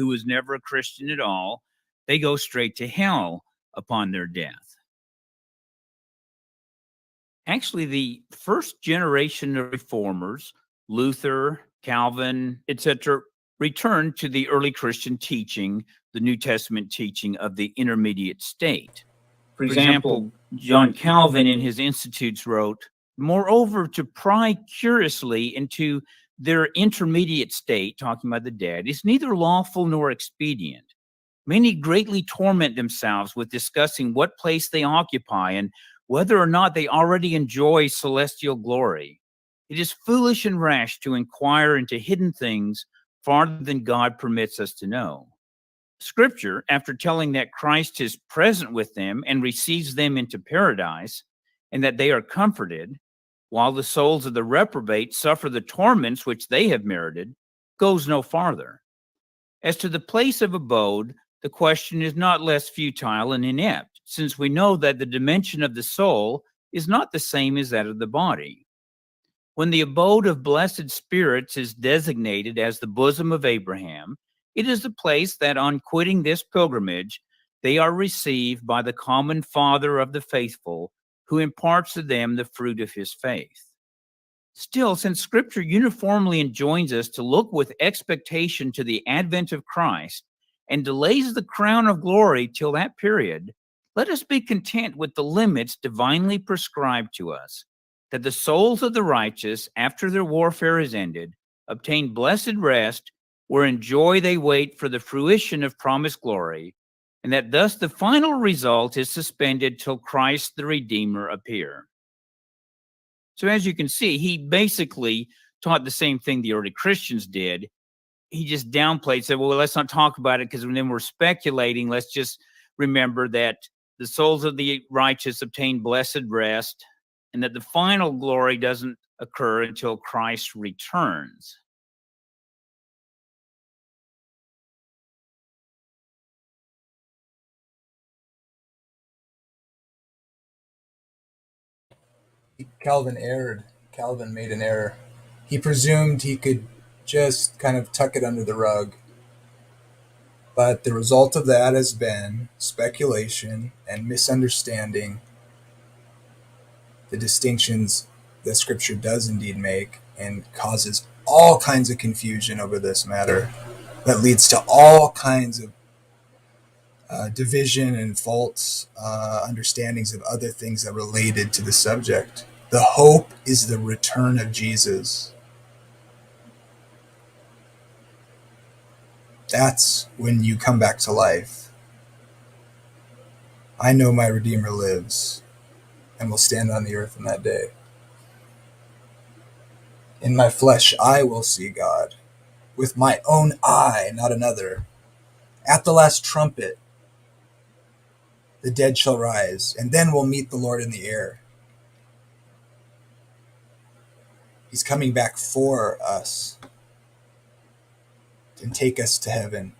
who was never a Christian at all, they go straight to hell upon their death. Actually, the first generation of reformers, Luther, Calvin, etc., returned to the early Christian teaching, the New Testament teaching of the intermediate state. For example, John Calvin in his Institutes wrote, "Moreover, to pry curiously into their intermediate state," talking about the dead, "is neither lawful nor expedient. Many greatly torment themselves with discussing what place they occupy and whether or not they already enjoy celestial glory. It is foolish and rash to inquire into hidden things farther than God permits us to know. Scripture, after telling that Christ is present with them and receives them into paradise, and that they are comforted, while the souls of the reprobate suffer the torments which they have merited, goes no farther. As to the place of abode, the question is not less futile and inept, since we know that the dimension of the soul is not the same as that of the body. When the abode of blessed spirits is designated as the bosom of Abraham, it is the place that on quitting this pilgrimage, they are received by the common Father of the faithful, who imparts to them the fruit of his faith. Still, since Scripture uniformly enjoins us to look with expectation to the advent of Christ and delays the crown of glory till that period, let us be content with the limits divinely prescribed to us, that the souls of the righteous, after their warfare is ended, obtain blessed rest, where in joy they wait for the fruition of promised glory, and that thus the final result is suspended till Christ the Redeemer appear." So as you can see, he basically taught the same thing the early Christians did. He just downplayed, said, well, let's not talk about it because then we're speculating. Let's just remember that the souls of the righteous obtain blessed rest and that the final glory doesn't occur until Christ returns. Calvin erred. Calvin made an error. He presumed he could just kind of tuck it under the rug. But the result of that has been speculation and misunderstanding the distinctions that Scripture does indeed make, and causes all kinds of confusion over this matter that leads to all kinds of division and false understandings of other things that related to the subject. The hope is the return of Jesus. That's when you come back to life. I know my Redeemer lives and will stand on the earth in that day. In my flesh I will see God, with my own eye, not another. At the last trumpet, the dead shall rise, and then we'll meet the Lord in the air. He's coming back for us and take us to heaven.